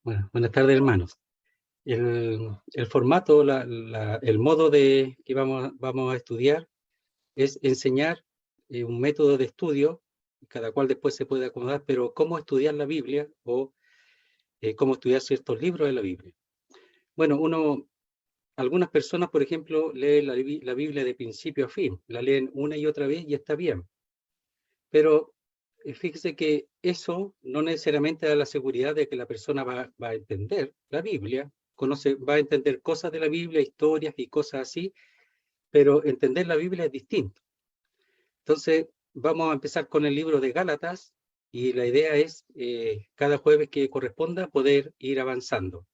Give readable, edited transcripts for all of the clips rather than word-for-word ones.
Bueno, buenas tardes, hermanos. El formato, el modo que vamos a estudiar es enseñar un método de estudio, cada cual después se puede acomodar, pero cómo estudiar la Biblia o cómo estudiar ciertos libros de la Biblia. Bueno, algunas personas, por ejemplo, leen la Biblia de principio a fin, la leen una y otra vez y está bien. Pero fíjese que eso no necesariamente da la seguridad de que la persona va a entender la Biblia, va a entender cosas de la Biblia, historias y cosas así, pero entender la Biblia es distinto. Entonces, vamos a empezar con el libro de Gálatas y la idea es, cada jueves que corresponda, poder ir avanzando.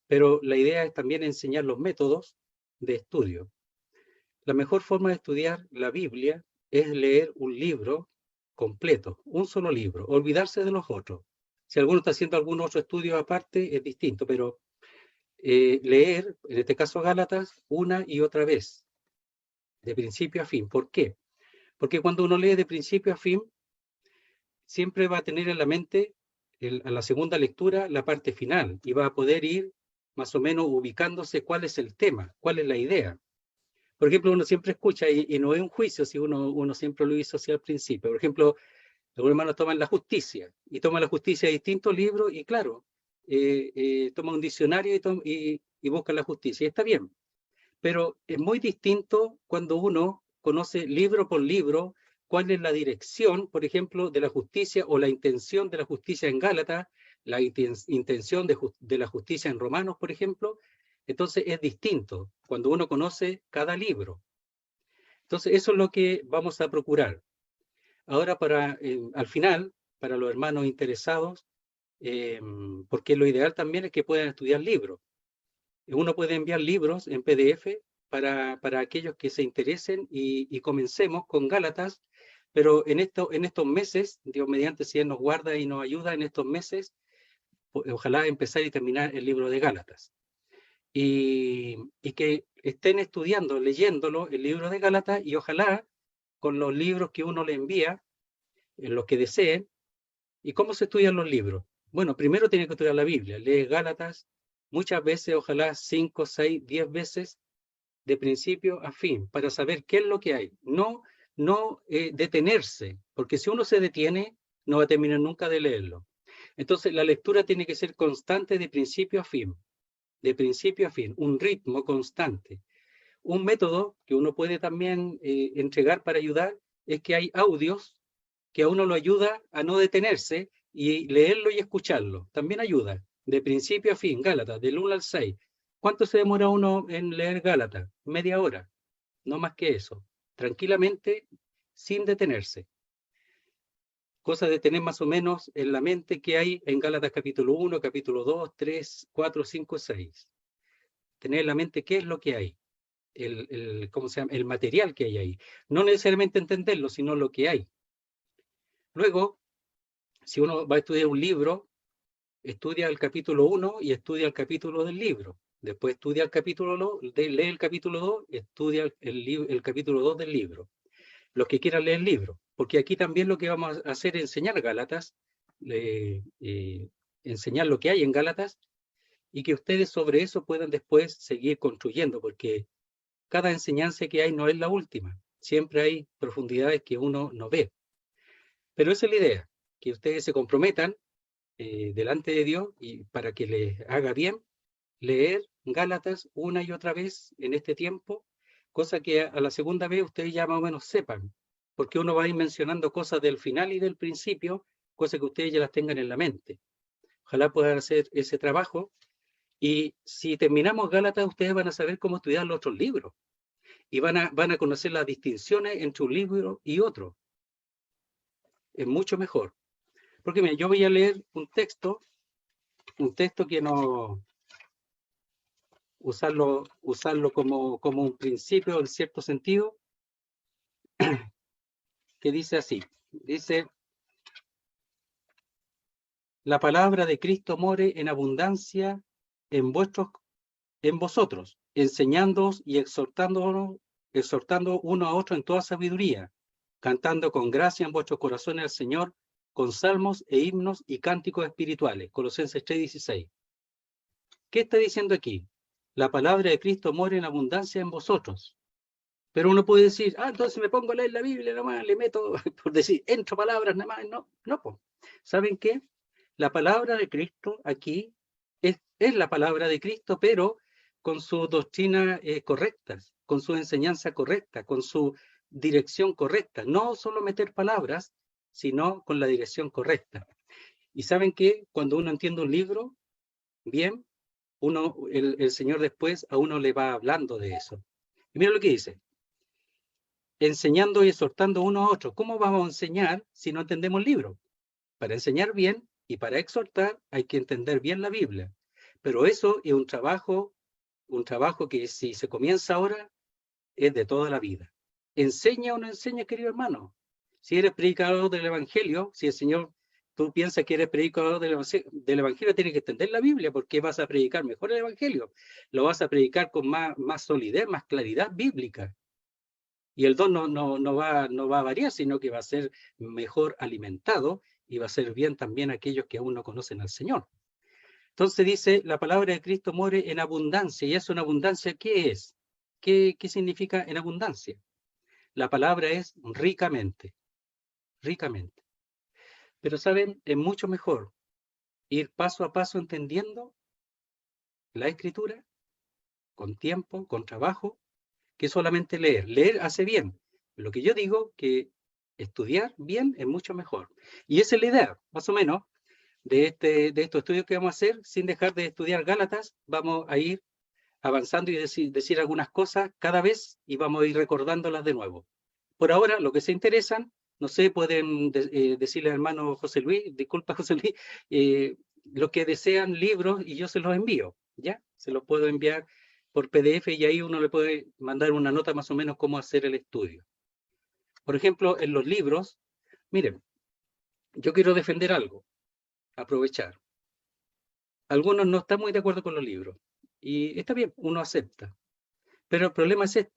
Pero la idea es también enseñar los métodos de estudio. La mejor forma de estudiar la Biblia es leer un libro completo, un solo libro, olvidarse de los otros. Si alguno está haciendo algún otro estudio aparte, es distinto, pero leer, en este caso Gálatas, una y otra vez, de principio a fin. ¿Por qué? Porque cuando uno lee de principio a fin, siempre va a tener en la mente, a la segunda lectura, la parte final, y va a poder ir más o menos ubicándose cuál es el tema, cuál es la idea. Por ejemplo, uno siempre escucha, y no es un juicio, si uno siempre lo hizo así al principio. Por ejemplo, algunos hermanos toman la justicia, y toman la justicia de distintos libros, y claro, toman un diccionario y buscan la justicia, y está bien. Pero es muy distinto cuando uno conoce libro por libro cuál es la dirección, por ejemplo, de la justicia o la intención de la justicia en Gálatas, la intención de la justicia en Romanos, por ejemplo. Entonces es distinto cuando uno conoce cada libro. Entonces eso es lo que vamos a procurar. Ahora, al final, para los hermanos interesados, porque lo ideal también es que puedan estudiar libros. Uno puede enviar libros en PDF para aquellos que se interesen y comencemos con Gálatas, pero en estos meses, Dios mediante, si Él nos guarda y nos ayuda en estos meses, ojalá empezar y terminar el libro de Gálatas. Y que estén estudiando, leyéndolo, el libro de Gálatas, y ojalá con los libros que uno le envía, en los que deseen. ¿Y cómo se estudian los libros? Bueno, primero tiene que estudiar la Biblia, lee Gálatas muchas veces, ojalá 5, 6, 10 veces, de principio a fin, para saber qué es lo que hay. No detenerse, porque si uno se detiene, no va a terminar nunca de leerlo. Entonces, la lectura tiene que ser constante de principio a fin, un ritmo constante. Un método que uno puede también entregar para ayudar es que hay audios que a uno lo ayuda a no detenerse y leerlo y escucharlo. También ayuda, de principio a fin, Gálatas, del 1 al 6. ¿Cuánto se demora uno en leer Gálatas? Media hora, no más que eso. Tranquilamente, sin detenerse. Cosa de tener más o menos en la mente que hay en Gálatas capítulo 1, capítulo 2, 3, 4, 5, 6. Tener en la mente qué es lo que hay, ¿cómo se llama? El material que hay ahí. No necesariamente entenderlo, sino lo que hay. Luego, si uno va a estudiar un libro, estudia el capítulo 1 y estudia el capítulo del libro. Después estudia el capítulo 2, lee el capítulo 2, estudia el capítulo 2 del libro. Los que quieran leer el libro, porque aquí también lo que vamos a hacer es enseñar Gálatas, enseñar lo que hay en Gálatas, y que ustedes sobre eso puedan después seguir construyendo, porque cada enseñanza que hay no es la última. Siempre hay profundidades que uno no ve. Pero esa es la idea, que ustedes se comprometan delante de Dios y para que les haga bien leer Gálatas una y otra vez en este tiempo, cosa que a la segunda vez ustedes ya más o menos sepan, porque uno va a ir mencionando cosas del final y del principio, cosas que ustedes ya las tengan en la mente. Ojalá puedan hacer ese trabajo, y si terminamos Gálatas, ustedes van a saber cómo estudiar los otros libros y van a conocer las distinciones entre un libro y otro. Es mucho mejor. Porque miren, yo voy a leer un texto que no usarlo como un principio en cierto sentido, que dice así, dice: la palabra de Cristo more en abundancia en vosotros, enseñándoos y exhortando uno a otro en toda sabiduría, cantando con gracia en vuestros corazones al Señor, con salmos e himnos y cánticos espirituales. Colosenses 3:16. ¿Qué está diciendo aquí? La palabra de Cristo mora en abundancia en vosotros. Pero uno puede decir, entonces me pongo a leer la Biblia nomás, le meto, por decir, entro palabras nada más. No, no, pues. ¿Saben qué? La palabra de Cristo aquí es la palabra de Cristo, pero con sus doctrinas correctas, con su enseñanza correcta, con su dirección correcta. No solo meter palabras, sino con la dirección correcta. Y ¿saben qué? Cuando uno entiende un libro, bien, el Señor después a uno le va hablando de eso. Y mira lo que dice. Enseñando y exhortando unos a otros. ¿Cómo vamos a enseñar si no entendemos el libro? Para enseñar bien y para exhortar hay que entender bien la Biblia. Pero eso es un trabajo que si se comienza ahora, es de toda la vida. ¿Enseña o no enseña, querido hermano? Si eres predicador del Evangelio, si el Señor, tú piensas que eres predicador del Evangelio, tienes que entender la Biblia, porque vas a predicar mejor el Evangelio. Lo vas a predicar con más solidez, más claridad bíblica. Y el don no va a variar, sino que va a ser mejor alimentado y va a ser bien también aquellos que aún no conocen al Señor. Entonces dice, la palabra de Cristo more en abundancia. ¿Y eso en abundancia qué es? ¿Qué significa en abundancia? La palabra es ricamente, ricamente. Pero saben, es mucho mejor ir paso a paso entendiendo la Escritura, con tiempo, con trabajo, que solamente leer. Leer hace bien. Lo que yo digo que estudiar bien es mucho mejor. Y esa es la idea, más o menos, de estos estudios que vamos a hacer. Sin dejar de estudiar Gálatas, vamos a ir avanzando y decir algunas cosas cada vez y vamos a ir recordándolas de nuevo. Por ahora, lo que se interesan, no sé, pueden decirle al hermano José Luis, disculpa José Luis, lo que desean libros y yo se los envío, ¿ya? Se los puedo enviar por PDF y ahí uno le puede mandar una nota más o menos cómo hacer el estudio. Por ejemplo, en los libros, miren, yo quiero defender algo, aprovechar. Algunos no están muy de acuerdo con los libros y está bien, uno acepta. Pero el problema es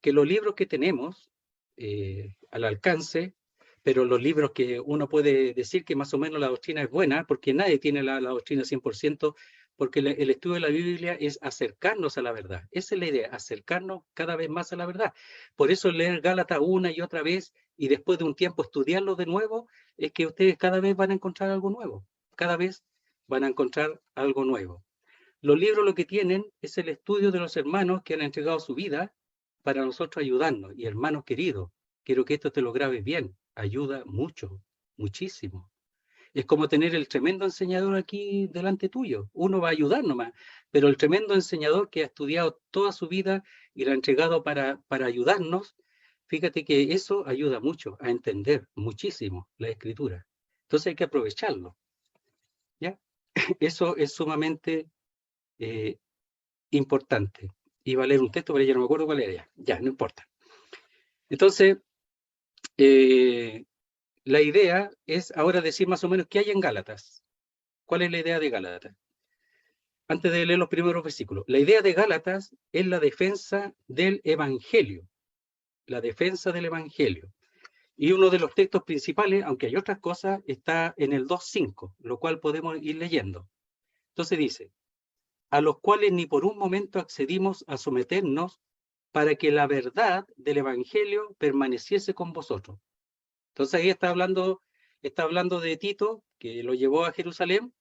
que los libros que tenemos al alcance, pero los libros que uno puede decir que más o menos la doctrina es buena, porque nadie tiene la doctrina 100%, porque el estudio de la Biblia es acercarnos a la verdad. Esa es la idea, acercarnos cada vez más a la verdad. Por eso leer Gálatas una y otra vez y después de un tiempo estudiarlo de nuevo, es que ustedes cada vez van a encontrar algo nuevo. Cada vez van a encontrar algo nuevo. Los libros lo que tienen es el estudio de los hermanos que han entregado su vida para nosotros ayudarnos. Y hermanos queridos, quiero que esto te lo grabes bien, ayuda mucho, muchísimo. Es como tener el tremendo enseñador aquí delante tuyo. Uno va a ayudar nomás, pero el tremendo enseñador que ha estudiado toda su vida y lo ha entregado para ayudarnos, fíjate que eso ayuda mucho a entender muchísimo la Escritura. Entonces hay que aprovecharlo, ¿ya? Eso es sumamente importante. Iba a leer un texto, pero ya no me acuerdo cuál era. Ya, no importa. Entonces, la idea es ahora decir más o menos qué hay en Gálatas. ¿Cuál es la idea de Gálatas? Antes de leer los primeros versículos. La idea de Gálatas es la defensa del Evangelio. La defensa del Evangelio. Y uno de los textos principales, aunque hay otras cosas, está en el 2.5, lo cual podemos ir leyendo. Entonces dice, a los cuales ni por un momento accedimos a someternos para que la verdad del Evangelio permaneciese con vosotros. Entonces ahí está hablando de Tito, que lo llevó a Jerusalén,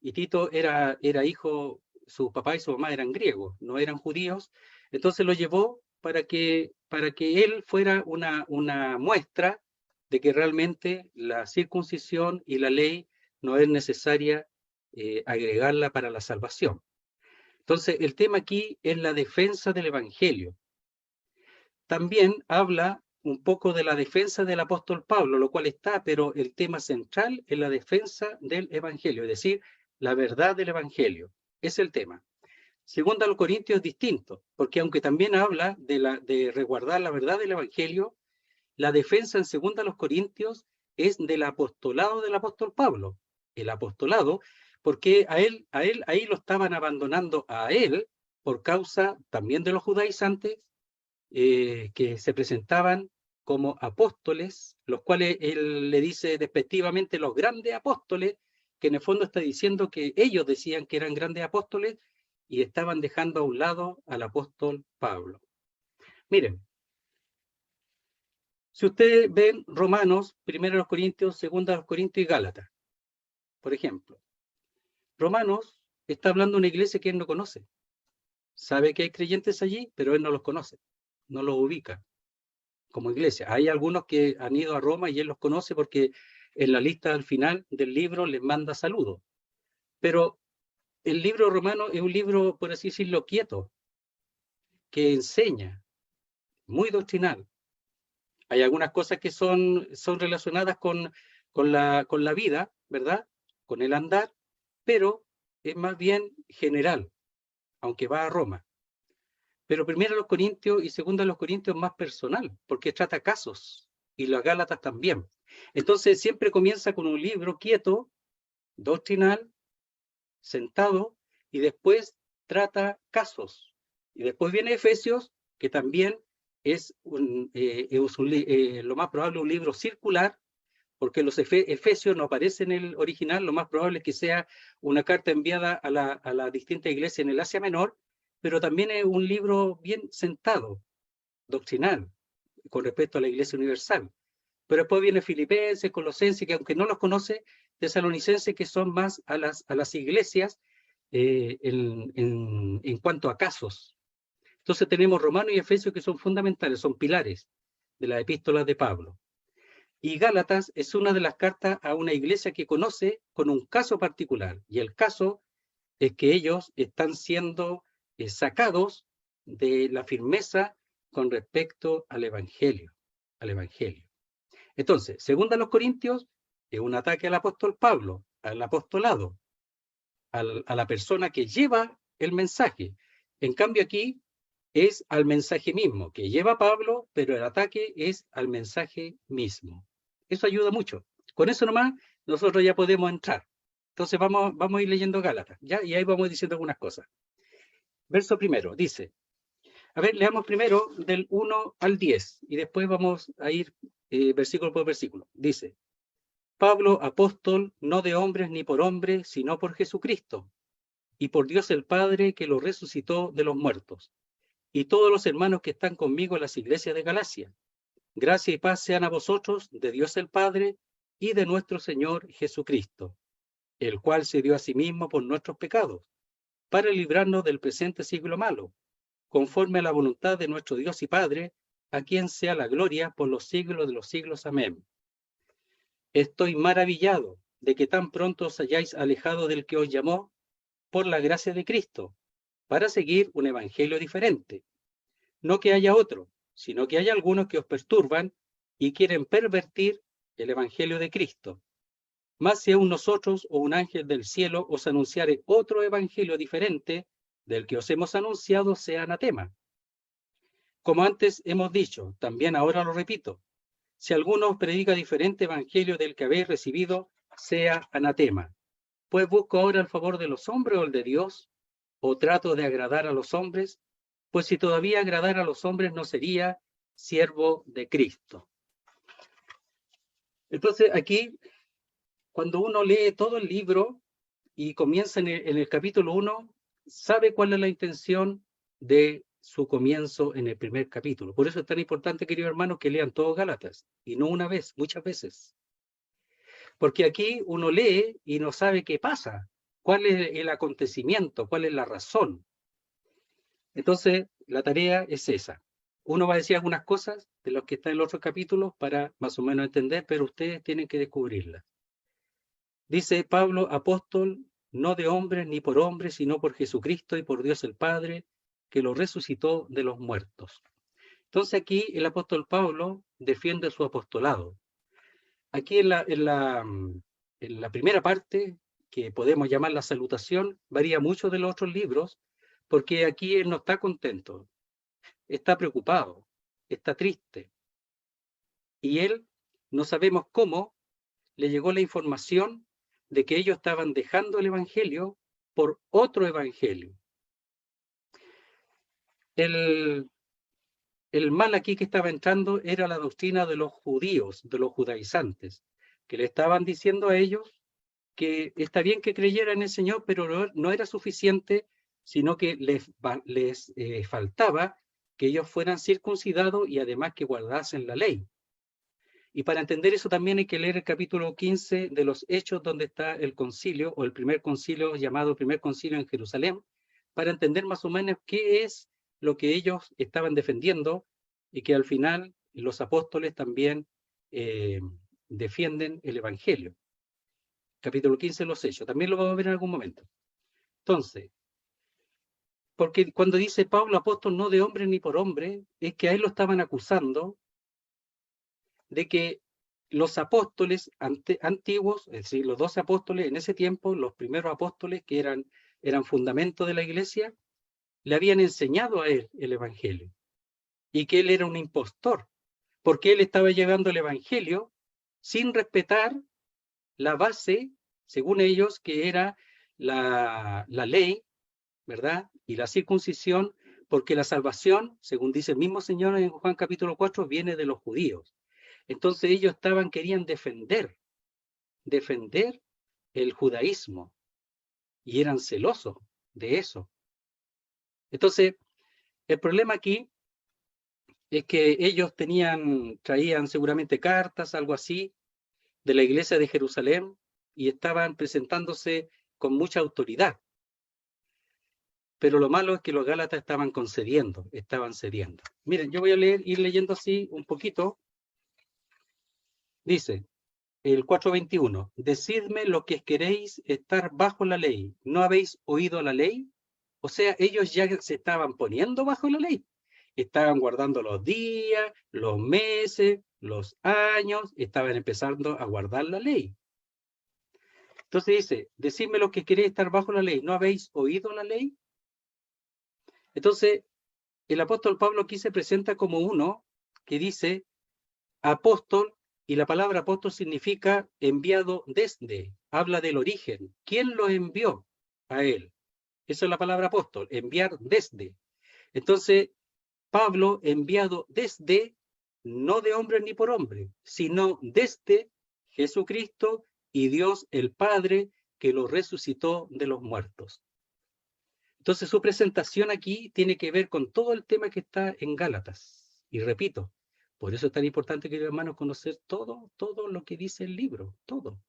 y Tito era hijo, su papá y su mamá eran griegos, no eran judíos, entonces lo llevó para que él fuera una muestra de que realmente la circuncisión y la ley no es necesaria agregarla para la salvación. Entonces, el tema aquí es la defensa del Evangelio. También habla un poco de la defensa del apóstol Pablo, lo cual está, pero el tema central es la defensa del Evangelio, es decir, la verdad del Evangelio. Es el tema. Segunda a los Corintios es distinto, porque aunque también habla de resguardar la verdad del Evangelio, la defensa en segunda a los Corintios es del apostolado del apóstol Pablo. El apostolado, porque a él ahí lo estaban abandonando a él por causa también de los judaizantes que se presentaban como apóstoles, los cuales él le dice despectivamente los grandes apóstoles, que en el fondo está diciendo que ellos decían que eran grandes apóstoles y estaban dejando a un lado al apóstol Pablo. Miren, si ustedes ven Romanos, 1 Corintios, 2 Corintios y Gálatas, por ejemplo, Romanos está hablando de una iglesia que él no conoce. Sabe que hay creyentes allí, pero él no los conoce, no los ubica como iglesia. Hay algunos que han ido a Roma y él los conoce porque en la lista al final del libro les manda saludos. Pero el libro romano es un libro, por así decirlo, quieto, que enseña, muy doctrinal. Hay algunas cosas que son relacionadas con la vida, ¿verdad? Con el andar, pero es más bien general, aunque va a Roma. Pero primero los Corintios y segundo los Corintios más personal, porque trata casos, y los Gálatas también. Entonces siempre comienza con un libro quieto, doctrinal, sentado, y después trata casos. Y después viene Efesios, que también es lo más probable un libro circular, porque los Efesios no aparecen en el original, lo más probable es que sea una carta enviada a la distinta iglesia en el Asia Menor, pero también es un libro bien sentado, doctrinal, con respecto a la Iglesia Universal. Pero después viene Filipenses, Colosenses, que aunque no los conoce, Tesalonicenses, que son más a las iglesias en cuanto a casos. Entonces tenemos Romanos y Efesios que son fundamentales, son pilares de las epístolas de Pablo. Y Gálatas es una de las cartas a una iglesia que conoce con un caso particular. Y el caso es que ellos están siendo sacados de la firmeza con respecto al Evangelio. Entonces, según a los Corintios, es un ataque al apóstol Pablo, al apostolado, a la persona que lleva el mensaje. En cambio aquí es al mensaje mismo, que lleva Pablo, pero el ataque es al mensaje mismo. Eso ayuda mucho. Con eso nomás nosotros ya podemos entrar. Entonces vamos a ir leyendo Gálatas, ¿ya? Y ahí vamos diciendo algunas cosas. Verso primero, dice, a ver, leamos primero del 1 al 10 y después vamos a ir versículo por versículo. Dice, Pablo, apóstol, no de hombres ni por hombres, sino por Jesucristo, y por Dios el Padre que lo resucitó de los muertos, y todos los hermanos que están conmigo en las iglesias de Galacia. Gracia y paz sean a vosotros, de Dios el Padre, y de nuestro Señor Jesucristo, el cual se dio a sí mismo por nuestros pecados, para librarnos del presente siglo malo, conforme a la voluntad de nuestro Dios y Padre, a quien sea la gloria por los siglos de los siglos. Amén. Estoy maravillado de que tan pronto os hayáis alejado del que os llamó por la gracia de Cristo, para seguir un evangelio diferente. No que haya otro, sino que hay algunos que os perturban y quieren pervertir el evangelio de Cristo. Mas si aún nosotros o un ángel del cielo os anunciare otro evangelio diferente del que os hemos anunciado, sea anatema. Como antes hemos dicho, también ahora lo repito, si alguno os predica diferente evangelio del que habéis recibido, sea anatema. Pues busco ahora el favor de los hombres o el de Dios, o trato de agradar a los hombres, pues si todavía agradara a los hombres no sería siervo de Cristo. Entonces aquí, cuando uno lee todo el libro y comienza en el capítulo 1, sabe cuál es la intención de su comienzo en el primer capítulo. Por eso es tan importante, queridos hermanos, que lean todos Gálatas, y no una vez, muchas veces. Porque aquí uno lee y no sabe qué pasa, cuál es el acontecimiento, cuál es la razón. Entonces, la tarea es esa. Uno va a decir algunas cosas de los que están en los otros capítulos para más o menos entender, pero ustedes tienen que descubrirlas. Dice Pablo, apóstol, no de hombres ni por hombres, sino por Jesucristo y por Dios el Padre, que lo resucitó de los muertos. Entonces aquí el apóstol Pablo defiende su apostolado. Aquí en la primera parte, que podemos llamar la salutación, varía mucho de los otros libros, porque aquí él no está contento, está preocupado, está triste. Y él, no sabemos cómo, le llegó la información de que ellos estaban dejando el evangelio por otro evangelio. El mal aquí que estaba entrando era la doctrina de los judíos, de los judaizantes, que le estaban diciendo a ellos que está bien que creyeran en el Señor, pero no era suficiente, sino que les faltaba que ellos fueran circuncidados y además que guardasen la ley. Y para entender eso también hay que leer el capítulo 15 de los Hechos, donde está el concilio, o el primer concilio llamado Primer Concilio en Jerusalén, para entender más o menos qué es lo que ellos estaban defendiendo y que al final los apóstoles también defienden el Evangelio. Capítulo 15 de los Hechos, también lo vamos a ver en algún momento. Entonces, porque cuando dice Pablo apóstol no de hombre ni por hombre, es que a él lo estaban acusando de que los apóstoles antiguos, es decir, los 12 apóstoles en ese tiempo, los primeros apóstoles que eran fundamento de la iglesia, le habían enseñado a él el Evangelio y que él era un impostor, porque él estaba llevando el Evangelio sin respetar la base, según ellos, que era la ley, ¿verdad? Y la circuncisión, porque la salvación, según dice el mismo Señor en Juan capítulo 4, viene de los judíos. Entonces ellos querían defender el judaísmo y eran celosos de eso. Entonces, el problema aquí es que ellos traían seguramente cartas, algo así, de la iglesia de Jerusalén y estaban presentándose con mucha autoridad. Pero lo malo es que los gálatas estaban cediendo. Miren, yo voy a ir leyendo así un poquito. Dice, el 4:21, decidme lo que queréis estar bajo la ley. ¿No habéis oído la ley? O sea, ellos ya se estaban poniendo bajo la ley. Estaban guardando los días, los meses, los años, estaban empezando a guardar la ley. Entonces dice, decidme lo que queréis estar bajo la ley. ¿No habéis oído la ley? Entonces, el apóstol Pablo aquí se presenta como uno que dice apóstol, y la palabra apóstol significa enviado desde, habla del origen. ¿Quién lo envió a él? Esa es la palabra apóstol, enviar desde. Entonces, Pablo enviado desde, no de hombre ni por hombre, sino desde Jesucristo y Dios el Padre que lo resucitó de los muertos. Entonces su presentación aquí tiene que ver con todo el tema que está en Gálatas. Y repito, por eso es tan importante, queridos hermanos, conocer todo lo que dice el libro, todo.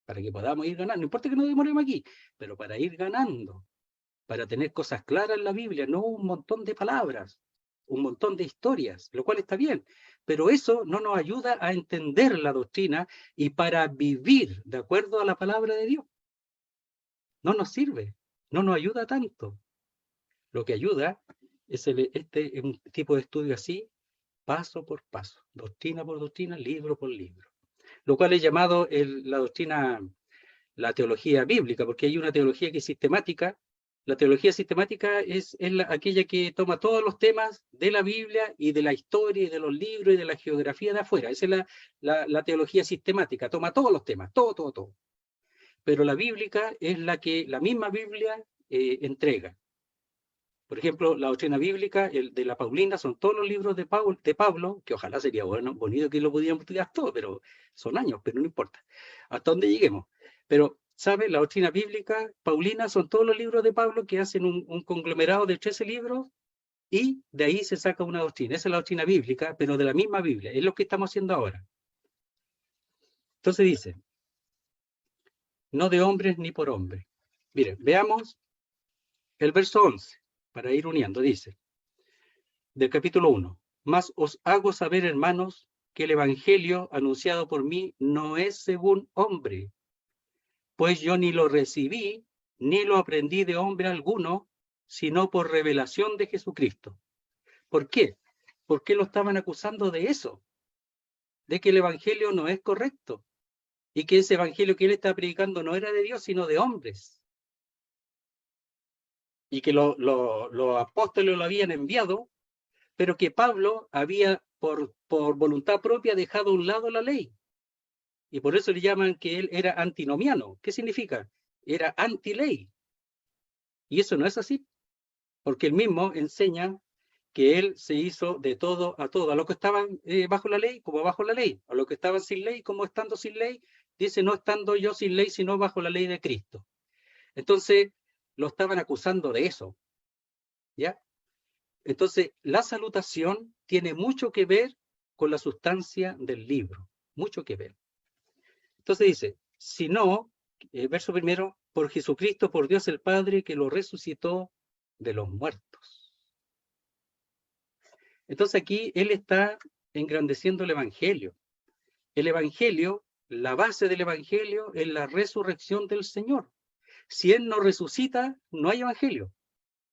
Para que podamos ir ganando. No importa que nos demoremos aquí, pero para ir ganando, para tener cosas claras en la Biblia, no un montón de palabras, un montón de historias, lo cual está bien. Pero eso no nos ayuda a entender la doctrina y para vivir de acuerdo a la palabra de Dios. No nos sirve, no nos ayuda tanto. Lo que ayuda es un tipo de estudio así, paso por paso, doctrina por doctrina, libro por libro. Lo cual es llamado la doctrina, la teología bíblica, porque hay una teología que es sistemática. La teología sistemática es aquella que toma todos los temas de la Biblia y de la historia y de los libros y de la geografía de afuera. Esa es la teología sistemática, toma todos los temas, todo. Pero la bíblica es la que la misma Biblia entrega. Por ejemplo, la doctrina bíblica, de la Paulina, son todos los libros de Pablo, que ojalá sería bonito que lo pudiéramos estudiar todo, pero son años, pero no importa, hasta donde lleguemos. Pero, ¿sabe? La doctrina bíblica, Paulina, son todos los libros de Pablo que hacen un conglomerado de 13 libros y de ahí se saca una doctrina. Esa es la doctrina bíblica, pero de la misma Biblia. Es lo que estamos haciendo ahora. Entonces dice, no de hombres ni por hombres. Miren, veamos el verso 11. Para ir uniendo, dice, del capítulo 1, mas os hago saber, hermanos, que el evangelio anunciado por mí no es según hombre, pues yo ni lo recibí, ni lo aprendí de hombre alguno, sino por revelación de Jesucristo. ¿Por qué? ¿Por qué lo estaban acusando de eso? De que el evangelio no es correcto, y que ese evangelio que él está predicando no era de Dios, sino de hombres. Y que los apóstoles lo habían enviado, pero que Pablo había por voluntad propia dejado a un lado la ley. Y por eso le llaman que él era antinomiano. ¿Qué significa? Era anti-ley. Y eso no es así, porque él mismo enseña que él se hizo de todo, a los que estaban bajo la ley como bajo la ley, a los que estaban sin ley como estando sin ley, dice, no estando yo sin ley, sino bajo la ley de Cristo. Entonces, lo estaban acusando de eso, ¿ya? Entonces, la salutación tiene mucho que ver con la sustancia del libro, mucho que ver. Entonces dice, si no, verso primero, por Jesucristo, por Dios el Padre, que lo resucitó de los muertos. Entonces aquí él está engrandeciendo el Evangelio. El Evangelio, la base del Evangelio es la resurrección del Señor. Si Él no resucita, no hay Evangelio.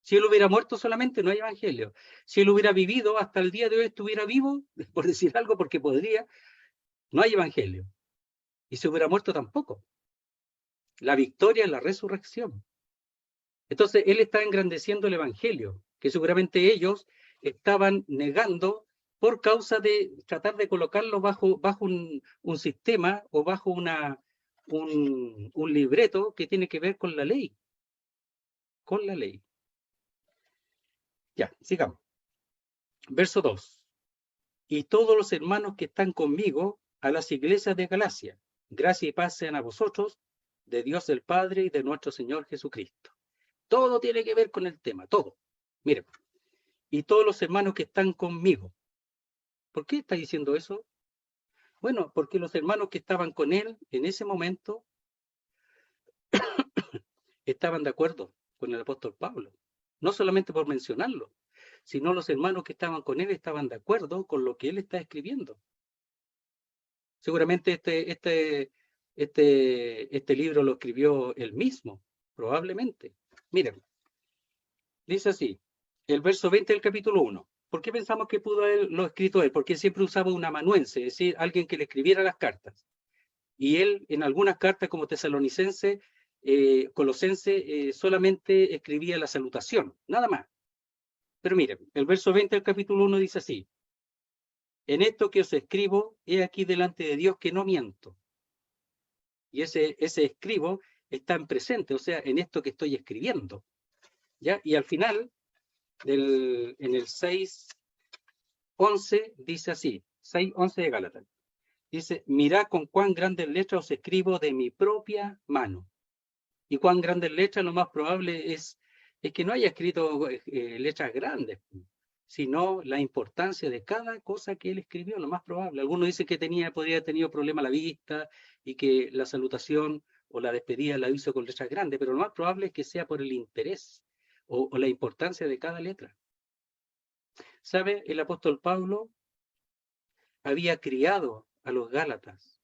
Si Él hubiera muerto solamente, no hay Evangelio. Si Él hubiera vivido hasta el día de hoy, estuviera vivo, por decir algo, porque podría, no hay Evangelio. Y si hubiera muerto tampoco. La victoria es la resurrección. Entonces, Él está engrandeciendo el Evangelio, que seguramente ellos estaban negando por causa de tratar de colocarlo bajo un sistema o bajo un libreto que tiene que ver con la ley. Con la ley. Ya, sigamos. Verso 2. Y todos los hermanos que están conmigo a las iglesias de Galacia, gracia y paz sean a vosotros, de Dios el Padre y de nuestro Señor Jesucristo. Todo tiene que ver con el tema, todo. Miren, y todos los hermanos que están conmigo. ¿Por qué está diciendo eso? Bueno, porque los hermanos que estaban con él en ese momento estaban de acuerdo con el apóstol Pablo. No solamente por mencionarlo, sino los hermanos que estaban con él estaban de acuerdo con lo que él está escribiendo. Seguramente este libro lo escribió él mismo, probablemente. Miren, dice así, el verso 20 del capítulo 1. ¿Por qué pensamos que pudo haberlo escrito él? Porque siempre usaba un amanuense, es decir, alguien que le escribiera las cartas. Y él, en algunas cartas como tesalonicense, colosense, solamente escribía la salutación, nada más. Pero miren, el verso 20 del capítulo 1 dice así, en esto que os escribo, he aquí delante de Dios que no miento. Y ese escribo está en presente, o sea, en esto que estoy escribiendo. ¿Ya? Y al final, en el 6:11, dice así, 6:11 de Gálatas. Dice, mirad con cuán grandes letras os escribo de mi propia mano. Y cuán grandes letras, lo más probable es que no haya escrito letras grandes, sino la importancia de cada cosa que él escribió, lo más probable. Algunos dicen que podría haber tenido problema a la vista y que la salutación o la despedida la hizo con letras grandes, pero lo más probable es que sea por el interés o la importancia de cada letra. ¿Sabe? El apóstol Pablo había criado a los Gálatas.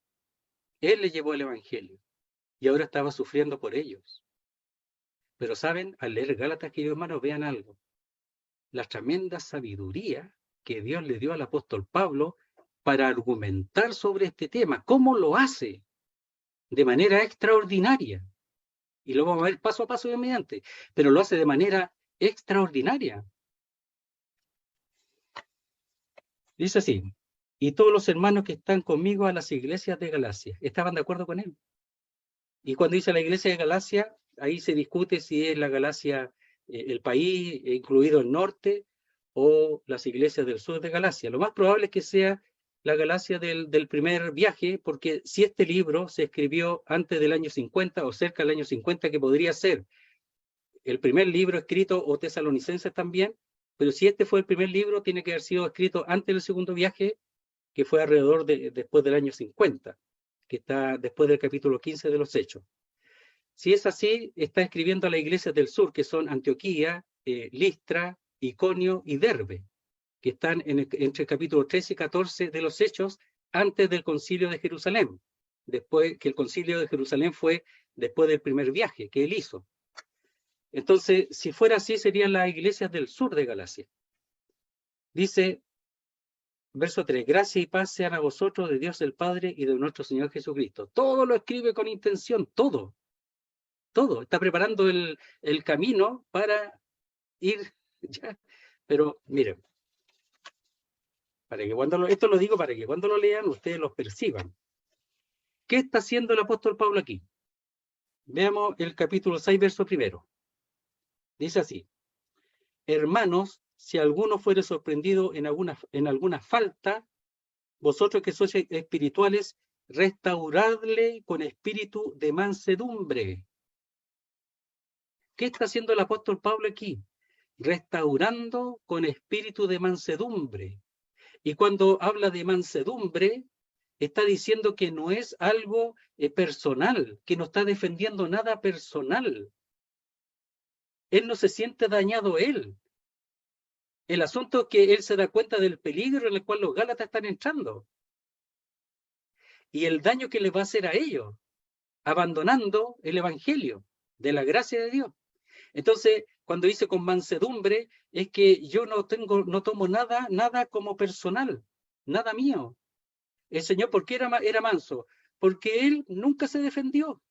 Él les llevó el Evangelio y ahora estaba sufriendo por ellos. Pero saben, al leer Gálatas, queridos hermanos, vean algo. La tremenda sabiduría que Dios le dio al apóstol Pablo para argumentar sobre este tema. ¿Cómo lo hace? De manera extraordinaria. Y lo vamos a ver paso a paso y mediante. Pero lo hace de manera extraordinaria. Dice así, y todos los hermanos que están conmigo a las iglesias de Galacia, estaban de acuerdo con él. Y cuando dice la iglesia de Galacia, ahí se discute si es la Galacia, el país, incluido el norte, o las iglesias del sur de Galacia. Lo más probable es que sea la Galacia del primer viaje, porque si este libro se escribió antes del año 50 o cerca del año 50, que podría ser el primer libro escrito, o Tesalonicenses también, pero si este fue el primer libro, tiene que haber sido escrito antes del segundo viaje, que fue alrededor después del año 50, que está después del capítulo 15 de los Hechos. Si es así, está escribiendo a las iglesias del sur, que son Antioquía, Listra, Iconio y Derbe, que están entre el capítulo 13 y 14 de los Hechos, antes del concilio de Jerusalén, después que el concilio de Jerusalén fue después del primer viaje que él hizo. Entonces, si fuera así, serían las iglesias del sur de Galacia. Dice, verso 3, gracia y paz sean a vosotros de Dios el Padre y de nuestro Señor Jesucristo. Todo lo escribe con intención, todo. Todo. Está preparando el camino para ir ya. Pero miren, para que esto lo digo para que cuando lo lean ustedes lo perciban. ¿Qué está haciendo el apóstol Pablo aquí? Veamos el capítulo 6, verso 1. Dice así, hermanos, si alguno fuere sorprendido en alguna falta, vosotros que sois espirituales, restauradle con espíritu de mansedumbre. ¿Qué está haciendo el apóstol Pablo aquí? Restaurando con espíritu de mansedumbre. Y cuando habla de mansedumbre, está diciendo que no es algo personal, que no está defendiendo nada personal. Él no se siente dañado él. El asunto es que él se da cuenta del peligro en el cual los gálatas están entrando. Y el daño que les va a hacer a ellos, abandonando el evangelio de la gracia de Dios. Entonces, cuando dice con mansedumbre, es que yo no tomo nada como personal, nada mío. El Señor, ¿por qué era manso? Porque Él nunca se defendió.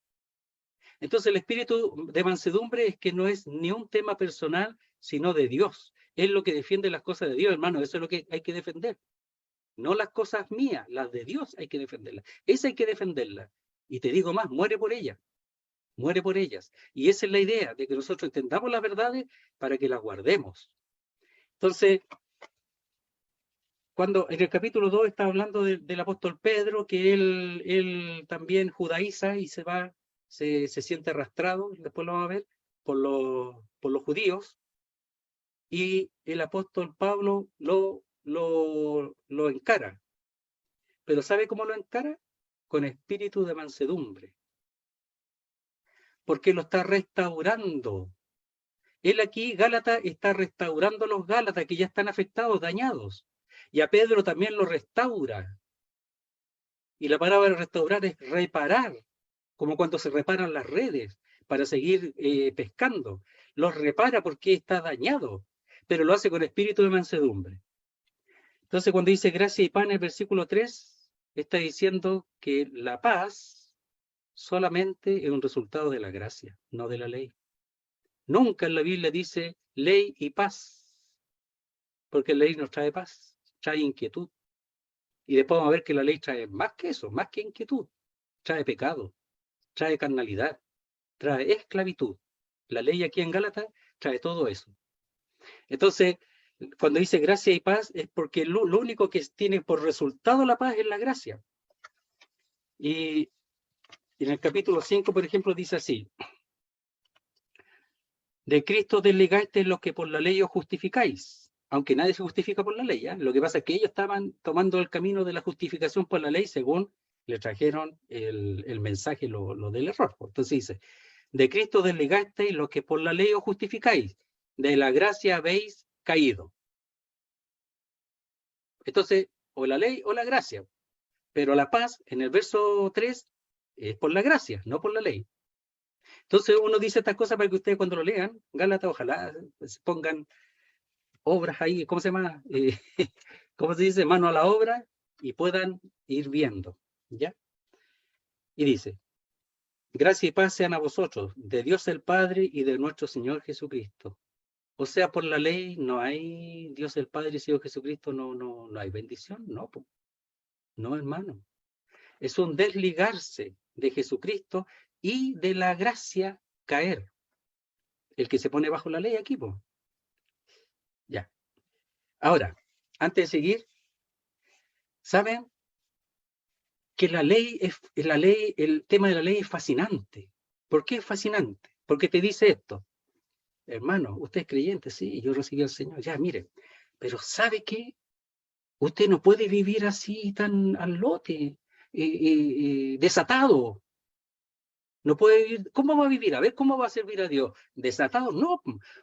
Entonces, el espíritu de mansedumbre es que no es ni un tema personal, sino de Dios. Es lo que defiende las cosas de Dios, hermano. Eso es lo que hay que defender. No las cosas mías, las de Dios hay que defenderlas. Esa hay que defenderla. Y te digo más, muere por ella. Muere por ellas. Y esa es la idea, de que nosotros entendamos las verdades para que las guardemos. Entonces, cuando en el capítulo 2 está hablando del apóstol Pedro, que él también judaiza y se siente arrastrado, después lo vamos a ver, por los judíos, y el apóstol Pablo lo encara. Pero ¿sabe cómo lo encara? Con espíritu de mansedumbre. Porque lo está restaurando. Él aquí, Gálatas, está restaurando a los Gálatas que ya están afectados, dañados. Y a Pedro también lo restaura. Y la palabra restaurar es reparar, como cuando se reparan las redes para seguir pescando. Los repara porque está dañado, pero lo hace con espíritu de mansedumbre. Entonces, cuando dice gracia y pan en el versículo 3, está diciendo que la paz solamente es un resultado de la gracia, no de la ley. Nunca en la Biblia dice ley y paz, porque la ley nos trae paz, trae inquietud. Y después vamos a ver que la ley trae más que eso, más que inquietud. Trae pecado, trae carnalidad, trae esclavitud. La ley aquí en Gálatas trae todo eso. Entonces, cuando dice gracia y paz, es porque lo único que tiene por resultado la paz es la gracia. Y en el capítulo 5, por ejemplo, dice así: de Cristo desligasteis los que por la ley os justificáis. Aunque nadie se justifica por la ley, ¿eh? Lo que pasa es que ellos estaban tomando el camino de la justificación por la ley según le trajeron el mensaje, lo del error. Entonces dice, de Cristo desligasteis los que por la ley os justificáis, de la gracia habéis caído. Entonces, o la ley o la gracia. Pero la paz, en el verso 3, es por la gracia, no por la ley. Entonces uno dice estas cosas para que ustedes cuando lo lean, Gálatas, ojalá pongan obras ahí, ¿cómo se llama? ¿Cómo se dice? Mano a la obra y puedan ir viendo, ¿ya? Y dice, gracia y paz sean a vosotros, de Dios el Padre y de nuestro Señor Jesucristo. O sea, por la ley no hay Dios el Padre y Señor Jesucristo, no hay bendición, no, no, hermano. Es un desligarse de Jesucristo y de la gracia caer. El que se pone bajo la ley aquí, pues. Ya. Ahora, antes de seguir, ¿saben? Que el tema de la ley es fascinante. ¿Por qué es fascinante? Porque te dice esto, hermano, usted es creyente, sí, yo recibí al Señor, ya, mire, pero ¿sabe qué? Usted no puede vivir así tan al lote, desatado. No puede vivir, ¿cómo va a vivir? A ver, ¿cómo va a servir a Dios? Desatado, no.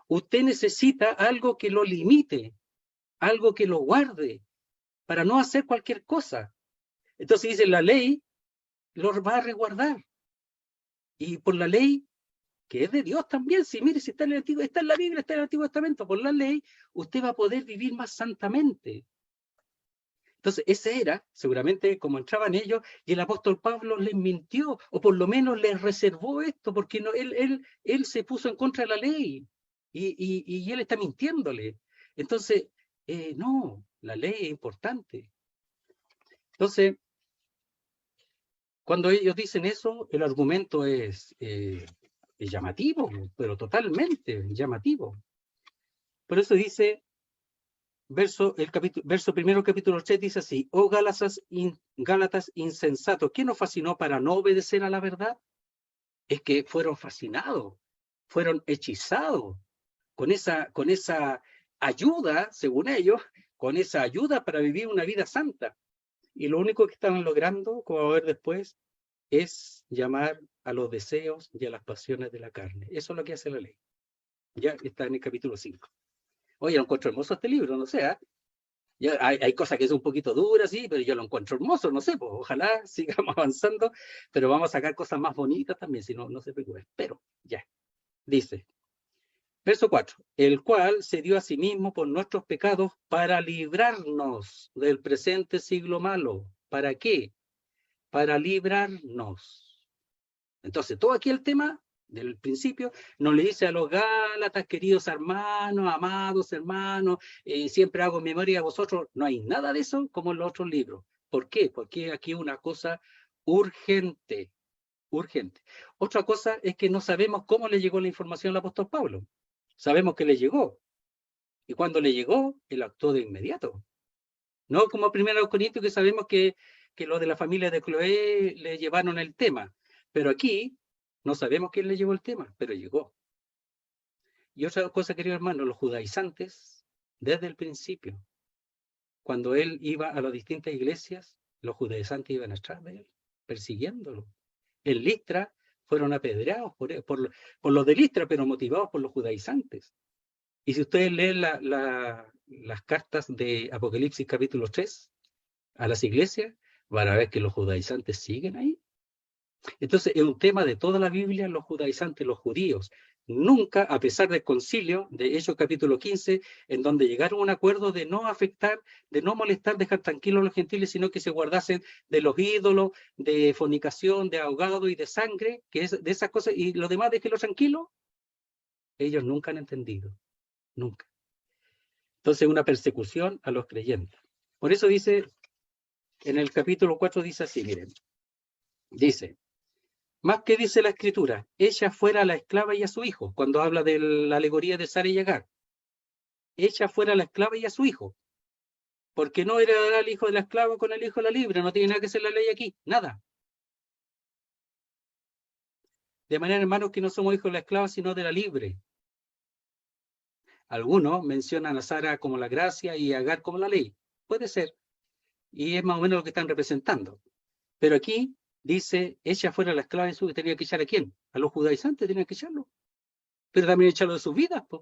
Usted necesita algo que lo limite, algo que lo guarde, para no hacer cualquier cosa. Entonces dice, la ley lo va a resguardar. Y por la ley, que es de Dios también, si mire, si está en el Antiguo, está en la Biblia, está en el Antiguo Testamento, por la ley, usted va a poder vivir más santamente. Entonces, ese era, seguramente, como entraban ellos, y el apóstol Pablo les mintió, o por lo menos les reservó esto, porque no, él se puso en contra de la ley, y él está mintiéndole. Entonces, no, la ley es importante. Entonces, cuando ellos dicen eso, el argumento es llamativo, pero totalmente llamativo. Por eso dice, verso primero, capítulo 3 dice así: oh Gálatas insensatos, ¿qué nos fascinó para no obedecer a la verdad? Es que fueron fascinados, fueron hechizados con esa ayuda, según ellos, con esa ayuda para vivir una vida santa. Y lo único que estaban logrando, como va a ver después, es llamar a los deseos y a las pasiones de la carne. Eso es lo que hace la ley. Ya está en el capítulo 5. Oye, lo encuentro hermoso este libro, no sé, ¿eh? Ya hay cosas que son un poquito duras, sí, pero yo lo encuentro hermoso, no sé, pues ojalá sigamos avanzando, pero vamos a sacar cosas más bonitas también, si no, no se preocupen. Pero, ya, dice, verso 4, el cual se dio a sí mismo por nuestros pecados para librarnos del presente siglo malo. ¿Para qué? Para librarnos. Entonces, todo aquí el tema del principio nos le dice a los Gálatas, queridos hermanos, amados hermanos, siempre hago memoria a vosotros. No hay nada de eso como en los otros libros. ¿Por qué? Porque aquí una cosa urgente, urgente. Otra cosa es que no sabemos cómo le llegó la información al apóstol Pablo. Sabemos que le llegó. Y cuando le llegó, él actuó de inmediato. No como primero Corintios, que sabemos que los de la familia de Cloé le llevaron el tema. Pero aquí no sabemos quién le llevó el tema, pero llegó. Y otra cosa, querido hermano, los judaizantes, desde el principio, cuando él iba a las distintas iglesias, los judaizantes iban atrás de él, persiguiéndolo. En Listra fueron apedreados por los de Listra, pero motivados por los judaizantes. Y si ustedes leen las cartas de Apocalipsis capítulo 3 a las iglesias, van a ver que los judaizantes siguen ahí. Entonces, es un tema de toda la Biblia, los judaizantes, los judíos. Nunca, a pesar del concilio de Hechos capítulo 15, en donde llegaron a un acuerdo de no afectar, de no molestar, dejar tranquilos a los gentiles, sino que se guardasen de los ídolos, de fornicación, de ahogado y de sangre, que es de esas cosas, y lo demás déjenlo tranquilo, ellos nunca han entendido, nunca. Entonces, una persecución a los creyentes. Por eso dice, en el capítulo 4 dice así, miren, dice, más que dice la escritura, echa fuera a la esclava y a su hijo, cuando habla de la alegoría de Sara y Agar. Echa fuera a la esclava y a su hijo, porque no era el hijo de la esclava con el hijo de la libre, no tiene nada que hacer la ley aquí, nada. De manera, hermanos, que no somos hijos de la esclava, sino de la libre. Algunos mencionan a Sara como la gracia y a Agar como la ley. Puede ser, y es más o menos lo que están representando. Pero aquí dice, echa fuera a la esclava y su hijo. ¿Tenía que echar a quién? A los judaizantes tenían que echarlo. Pero también echarlo de sus vidas, pues.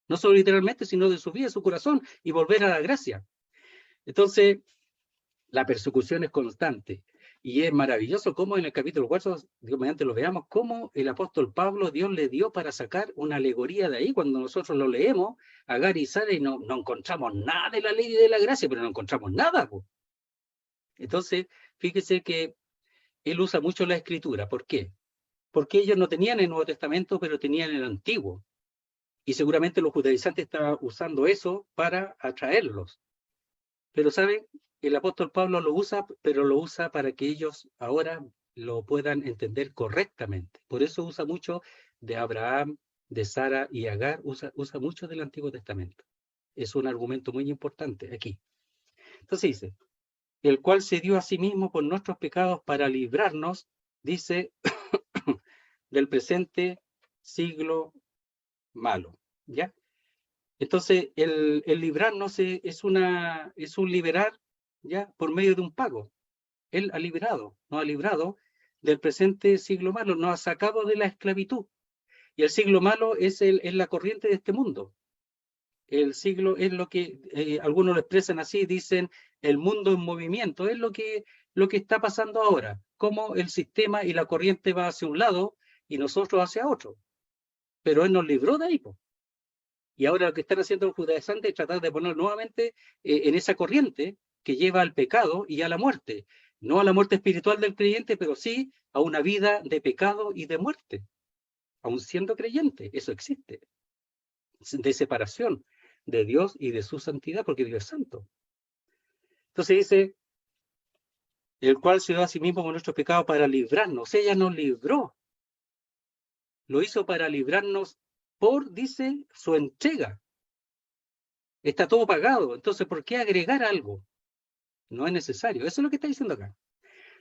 No solo literalmente, sino de su vida, su corazón, y volver a la gracia. Entonces, la persecución es constante. Y es maravilloso cómo en el capítulo 4, mediante lo veamos, cómo el apóstol Pablo, Dios le dio para sacar una alegoría de ahí. Cuando nosotros lo leemos, Agar y Sara, y no encontramos nada de la ley y de la gracia, pero no encontramos nada. Pues. Entonces, fíjese que él usa mucho la escritura. ¿Por qué? Porque ellos no tenían el Nuevo Testamento, pero tenían el Antiguo. Y seguramente los judaizantes estaban usando eso para atraerlos. Pero, ¿saben? El apóstol Pablo lo usa, pero lo usa para que ellos ahora lo puedan entender correctamente. Por eso usa mucho de Abraham, de Sara y Agar, usa mucho del Antiguo Testamento. Es un argumento muy importante aquí. Entonces dice, el cual se dio a sí mismo por nuestros pecados para librarnos, dice, del presente siglo malo. ¿Ya? Entonces, el librarnos es un liberar, ¿ya? Por medio de un pago. Él ha liberado, nos ha librado del presente siglo malo, nos ha sacado de la esclavitud. Y el siglo malo es la corriente de este mundo. El siglo es lo que algunos lo expresan así, dicen el mundo en movimiento, es lo que está pasando ahora, cómo el sistema y la corriente va hacia un lado y nosotros hacia otro. Pero él nos libró de ahí, pues. Y ahora lo que están haciendo los judaizantes es tratar de poner nuevamente en esa corriente que lleva al pecado y a la muerte. No a la muerte espiritual del creyente, pero sí a una vida de pecado y de muerte. Aun siendo creyente, eso existe. De separación de Dios y de su santidad, porque Dios es santo. Entonces dice, el cual se dio a sí mismo con nuestros pecados para librarnos. Ella nos libró. Lo hizo para librarnos por, dice, su entrega. Está todo pagado. Entonces, ¿por qué agregar algo? No es necesario. Eso es lo que está diciendo acá.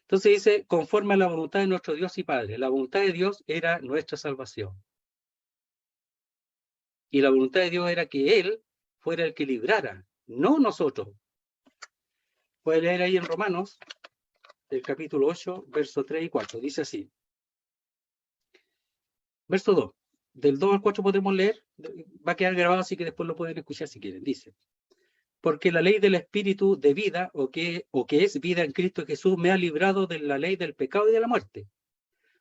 Entonces dice, conforme a la voluntad de nuestro Dios y Padre. La voluntad de Dios era nuestra salvación. Y la voluntad de Dios era que Él fuera el que librara, no nosotros. Puede leer ahí en Romanos, el capítulo 8, versos 3 y 4. Dice así. Verso 2. Del 2 al 4 podemos leer. Va a quedar grabado, así que después lo pueden escuchar si quieren. Dice. Porque la ley del Espíritu de vida, o que es vida en Cristo Jesús, me ha librado de la ley del pecado y de la muerte.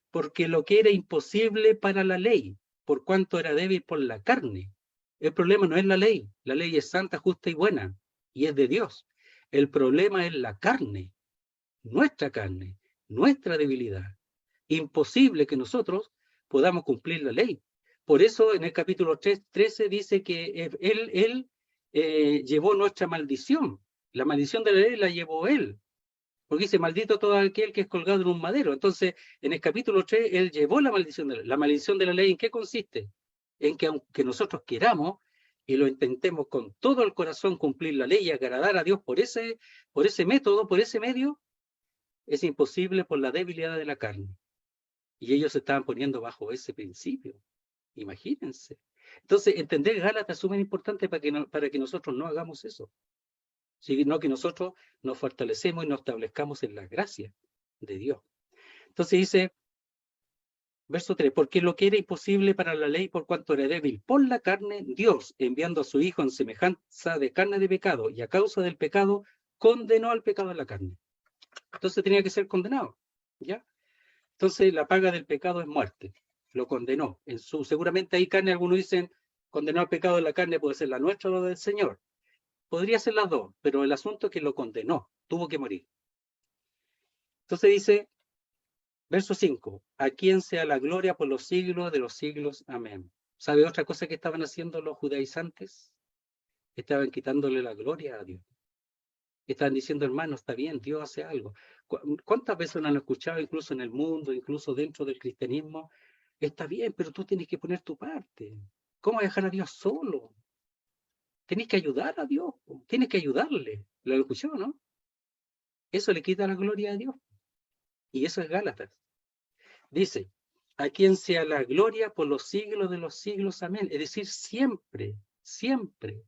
Porque lo que era imposible para la ley, por cuanto era débil por la carne. El problema no es la ley es santa, justa y buena, y es de Dios. El problema es la carne, nuestra debilidad. Imposible que nosotros podamos cumplir la ley. Por eso en el capítulo 13 dice que Él llevó nuestra maldición. La maldición de la ley la llevó Él. Porque dice, maldito todo aquel que es colgado en un madero. Entonces, en el capítulo 3, Él llevó la maldición de la ley. ¿La maldición de la ley en qué consiste? En que aunque nosotros queramos y lo intentemos con todo el corazón cumplir la ley y agradar a Dios por ese método, por ese medio, es imposible por la debilidad de la carne. Y ellos se estaban poniendo bajo ese principio. Imagínense. Entonces, entender Gálatas es súper importante para que nosotros no hagamos eso, sino que nosotros nos fortalecemos y nos establezcamos en la gracia de Dios. Entonces dice, verso 3, porque lo que era imposible para la ley por cuanto era débil por la carne, Dios, enviando a su Hijo en semejanza de carne de pecado y a causa del pecado, condenó al pecado en la carne. Entonces tenía que ser condenado, ¿ya? Entonces la paga del pecado es muerte. Lo condenó. Seguramente hay carne, algunos dicen, condenó al pecado de la carne puede ser la nuestra o la del Señor. Podría ser las dos, pero el asunto es que lo condenó, tuvo que morir. Entonces dice, verso 5, a quien sea la gloria por los siglos de los siglos. Amén. ¿Sabe otra cosa que estaban haciendo los judaizantes? Estaban quitándole la gloria a Dios. Estaban diciendo, hermano, está bien, Dios hace algo. ¿Cuántas veces lo han escuchado, incluso en el mundo, incluso dentro del cristianismo? Está bien, pero tú tienes que poner tu parte. ¿Cómo dejar a Dios solo? Tienes que ayudar a Dios, tienes que ayudarle. ¿Lo escuchó, no? Eso le quita la gloria a Dios. Y eso es Gálatas. Dice, a quien sea la gloria por los siglos de los siglos. Amén. Es decir, siempre, siempre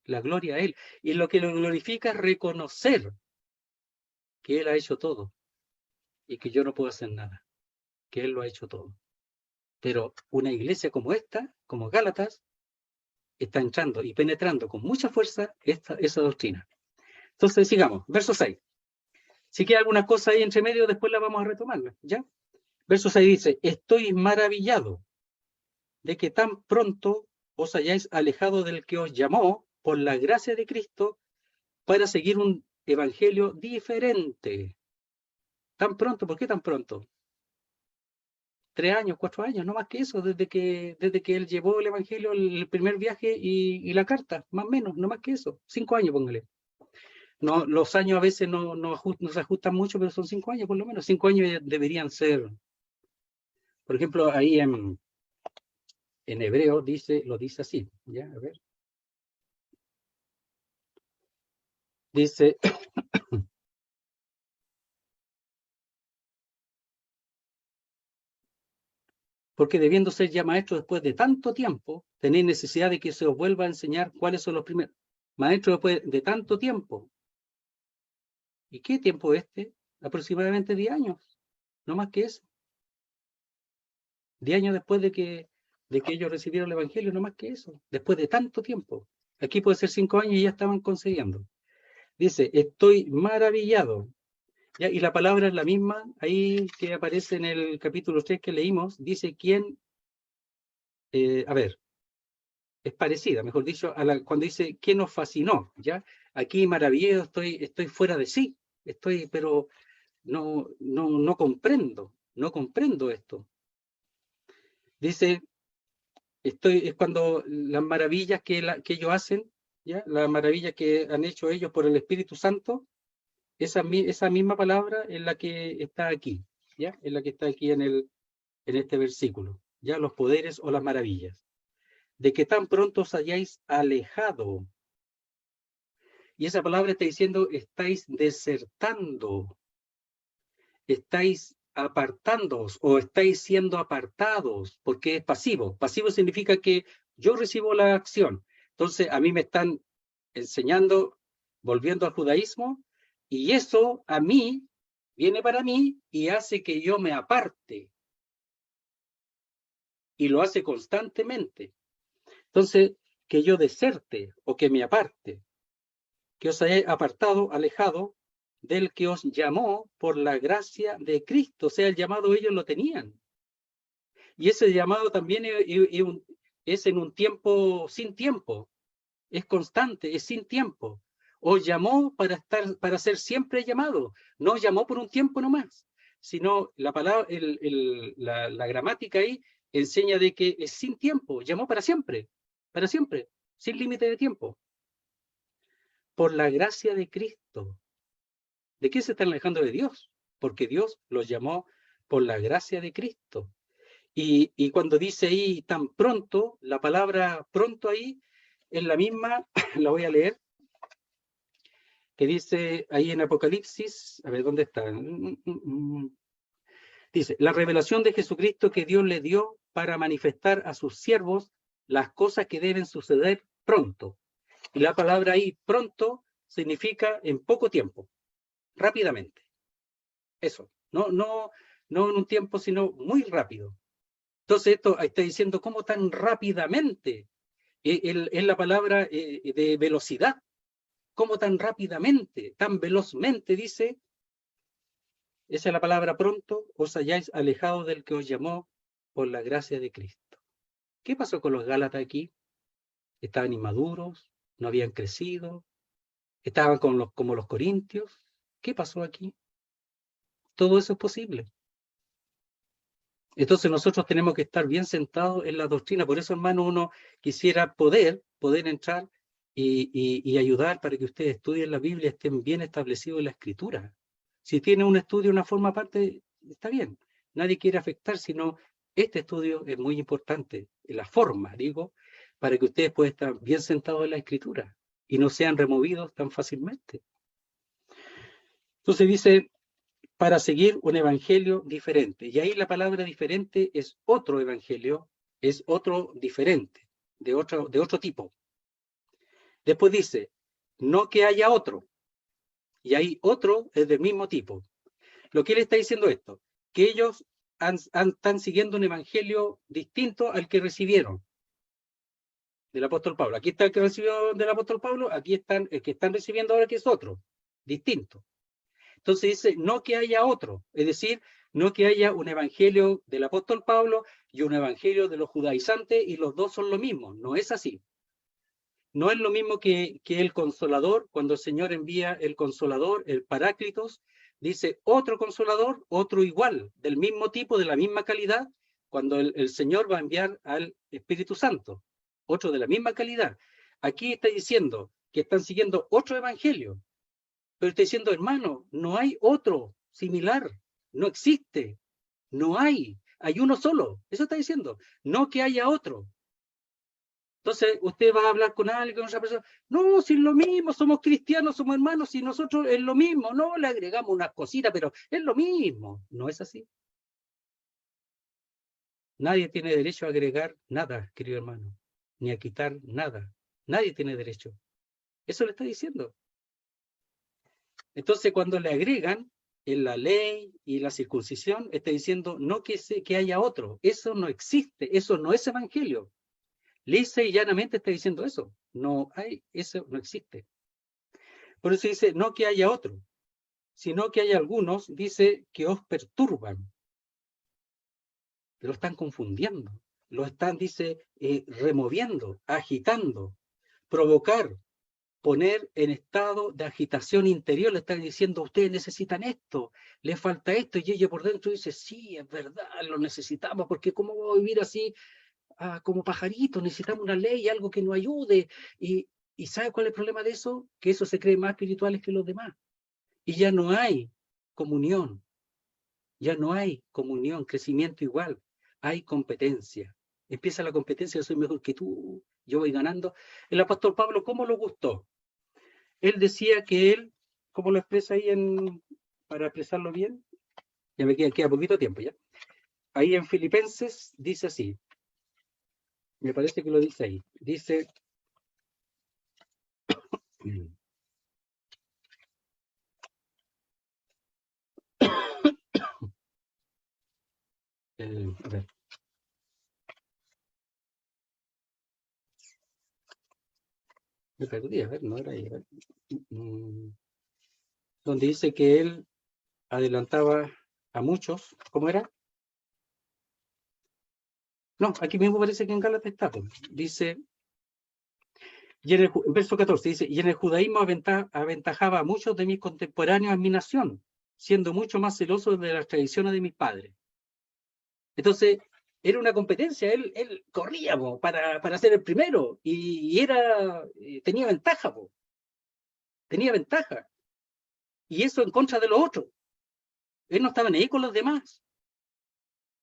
la gloria a Él. Y lo que lo glorifica es reconocer que Él ha hecho todo y que yo no puedo hacer nada, que Él lo ha hecho todo. Pero una iglesia como esta, como Gálatas, está entrando y penetrando con mucha fuerza esa doctrina. Entonces, sigamos, verso 6. Si queda alguna cosa ahí entre medio, después la vamos a retomar, ¿ya? Verso 6 dice, estoy maravillado de que tan pronto os hayáis alejado del que os llamó por la gracia de Cristo para seguir un evangelio diferente. Tan pronto, ¿por qué tan pronto? 3 años, 4 años, no más que eso, desde que él llevó el evangelio, el primer viaje y la carta, más o menos, no más que eso. 5 años, póngale. No, los años a veces no se ajustan mucho, pero son 5 años por lo menos. 5 años deberían ser, por ejemplo, ahí en hebreo lo dice así, ¿ya? A ver. Dice, porque debiendo ser ya maestros después de tanto tiempo, tenéis necesidad de que se os vuelva a enseñar cuáles son los primeros. Maestros después de tanto tiempo. ¿Y qué tiempo este? Aproximadamente 10 años, no más que eso. 10 años después de que ellos recibieron el Evangelio, no más que eso. Después de tanto tiempo. Aquí puede ser 5 años y ya estaban concediendo. Dice, estoy maravillado. ¿Ya? Y la palabra es la misma, ahí que aparece en el capítulo 3 que leímos, dice quién, a ver, es parecida, mejor dicho, cuando dice quién nos fascinó, ¿ya? Aquí maravillado, estoy fuera de sí, pero no comprendo esto. Dice, es cuando las maravillas que ellos hacen, ¿ya? Las maravillas que han hecho ellos por el Espíritu Santo, esa misma palabra es la que está aquí, ¿ya? Es la que está aquí en este versículo, ¿ya? Los poderes o las maravillas. De que tan pronto os hayáis alejado Y esa palabra está diciendo, estáis desertando, estáis apartándoos o estáis siendo apartados, porque es pasivo. Pasivo significa que yo recibo la acción. Entonces, a mí me están enseñando, volviendo al judaísmo, y eso a mí viene para mí y hace que yo me aparte. Y lo hace constantemente. Entonces, que yo deserte o que me aparte, que os hayáis apartado, alejado del que os llamó por la gracia de Cristo. O sea, el llamado ellos lo tenían. Y ese llamado también es en un tiempo sin tiempo, es constante, es sin tiempo. Os llamó para ser siempre llamado, no os llamó por un tiempo nomás, sino la palabra, la gramática ahí enseña de que es sin tiempo, llamó para siempre, sin límite de tiempo. Por la gracia de Cristo. ¿De qué se están alejando de Dios? Porque Dios los llamó por la gracia de Cristo. Y cuando dice ahí tan pronto, la palabra pronto ahí es la misma, la voy a leer, que dice ahí en Apocalipsis, a ver, ¿dónde está? Dice, la revelación de Jesucristo que Dios le dio para manifestar a sus siervos las cosas que deben suceder pronto. Y la palabra ahí, pronto, significa en poco tiempo, rápidamente. Eso, no en un tiempo, sino muy rápido. Entonces esto está diciendo cómo tan rápidamente, es la palabra de velocidad, cómo tan rápidamente, tan velozmente, dice, esa es la palabra pronto, os hayáis alejado del que os llamó por la gracia de Cristo. ¿Qué pasó con los Gálatas aquí? Estaban inmaduros, no habían crecido, estaban como los corintios. ¿Qué pasó aquí? Todo eso es posible. Entonces nosotros tenemos que estar bien sentados en la doctrina. Por eso, hermano, uno quisiera poder entrar y ayudar para que ustedes estudien la Biblia, estén bien establecidos en la Escritura. Si tiene un estudio, una forma aparte, está bien. Nadie quiere afectar, sino este estudio es muy importante, la forma, digo, para que ustedes puedan estar bien sentados en la Escritura y no sean removidos tan fácilmente. Entonces dice, para seguir un evangelio diferente. Y ahí la palabra diferente es otro evangelio, es otro diferente, de otro tipo. Después dice, no que haya otro. Y ahí otro es del mismo tipo. Lo que él está diciendo esto, que ellos están siguiendo un evangelio distinto al que recibieron del apóstol Pablo. Aquí está el que recibió del apóstol Pablo, aquí están el que están recibiendo ahora, que es otro, distinto. Entonces dice, no que haya otro, es decir, no que haya un evangelio del apóstol Pablo y un evangelio de los judaizantes y los dos son lo mismo. No es así. No es lo mismo que el consolador, cuando el Señor envía el consolador, el paráclitos, dice otro consolador, otro igual, del mismo tipo, de la misma calidad, cuando el Señor va a enviar al Espíritu Santo, otro de la misma calidad. Aquí está diciendo que están siguiendo otro evangelio, pero está diciendo, hermano, no hay otro similar, no existe, no hay uno solo, eso está diciendo, no que haya otro. Entonces, usted va a hablar con alguien, con otra persona, no, si es lo mismo, somos cristianos, somos hermanos, si nosotros es lo mismo, no, le agregamos unas cositas, pero es lo mismo, no es así. Nadie tiene derecho a agregar nada, querido hermano, ni a quitar nada, nadie tiene derecho. Eso le está diciendo. Entonces, cuando le agregan en la ley y la circuncisión, está diciendo no que haya otro. Eso no existe, eso no es evangelio. Lisa y llanamente está diciendo eso. No hay, eso no existe. Por eso dice no que haya otro, sino que hay algunos, dice, que os perturban. Lo están confundiendo, lo están, dice, removiendo, agitando, provocar, poner en estado de agitación interior. Le están diciendo, ustedes necesitan esto, les falta esto, y ella por dentro dice, sí, es verdad, lo necesitamos, porque ¿cómo vamos a vivir así como pajaritos? Necesitamos una ley, algo que nos ayude. ¿Y sabe cuál es el problema de eso? Que eso se cree más espirituales que los demás. Y ya no hay comunión, crecimiento igual, hay competencia. Empieza la competencia, yo soy mejor que tú, yo voy ganando. El apóstol Pablo, ¿cómo lo gustó? él decía que él, ¿cómo lo expresa ahí para expresarlo bien? Ya me queda poquito tiempo ya. Ahí en Filipenses dice así, me parece que lo dice ahí, dice, a ver, me perdí, a ver, no era ahí, a ver, donde dice que él adelantaba a muchos, ¿cómo era? No, aquí mismo parece que en Gálatas está, pues. Dice, y en el verso 14 dice, y en el judaísmo aventajaba a muchos de mis contemporáneos en mi nación, siendo mucho más celoso de las tradiciones de mis padres. Entonces, era una competencia, él corría para ser el primero y tenía ventaja, tenía ventaja. Y eso en contra de los otros. Él no estaba ni ahí con los demás.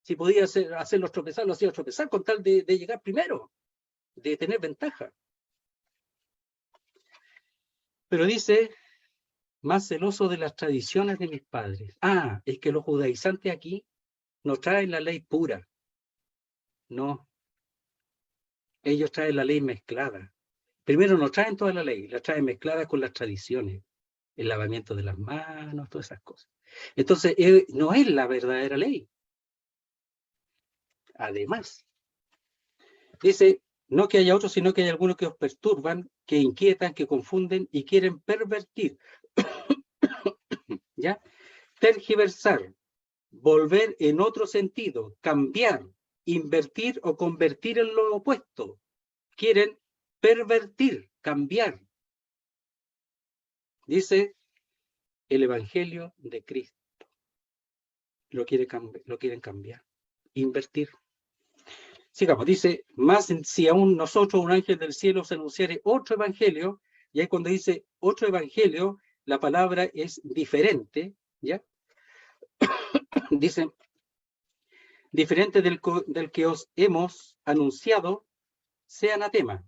Si podía hacerlos tropezar, lo hacía tropezar con tal de llegar primero, de tener ventaja. Pero dice, más celoso de las tradiciones de mis padres. Ah, es que los judaizantes aquí no traen la ley pura. No, ellos traen la ley mezclada. Primero no traen toda la ley, la traen mezclada con las tradiciones. El lavamiento de las manos, todas esas cosas. Entonces, no es la verdadera ley. Además, dice, no que haya otros, sino que hay algunos que os perturban, que inquietan, que confunden y quieren pervertir, ¿ya? Tergiversar, volver en otro sentido, cambiar, invertir o convertir en lo opuesto. Quieren pervertir, cambiar. Dice el Evangelio de Cristo. Lo quieren cambiar, invertir. Sigamos, dice, más si aún nosotros, un ángel del cielo, se anunciare otro evangelio, y ahí cuando dice otro evangelio, la palabra es diferente, ¿ya? Dice, diferente del que os hemos anunciado, sea anatema.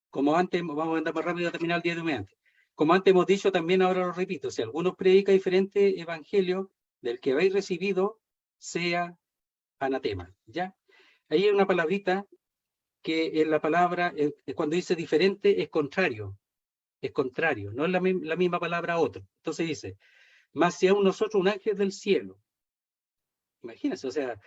Como antes, vamos a andar más rápido a terminar el día de mediante. Como antes hemos dicho, también ahora lo repito, si alguno predica diferente evangelio del que habéis recibido, sea anatema, ¿ya? Ahí hay una palabrita que en la palabra, cuando dice diferente, es contrario, no es la misma palabra otro. Entonces dice, más si aún nosotros un ángel del cielo. Imagínense, o sea,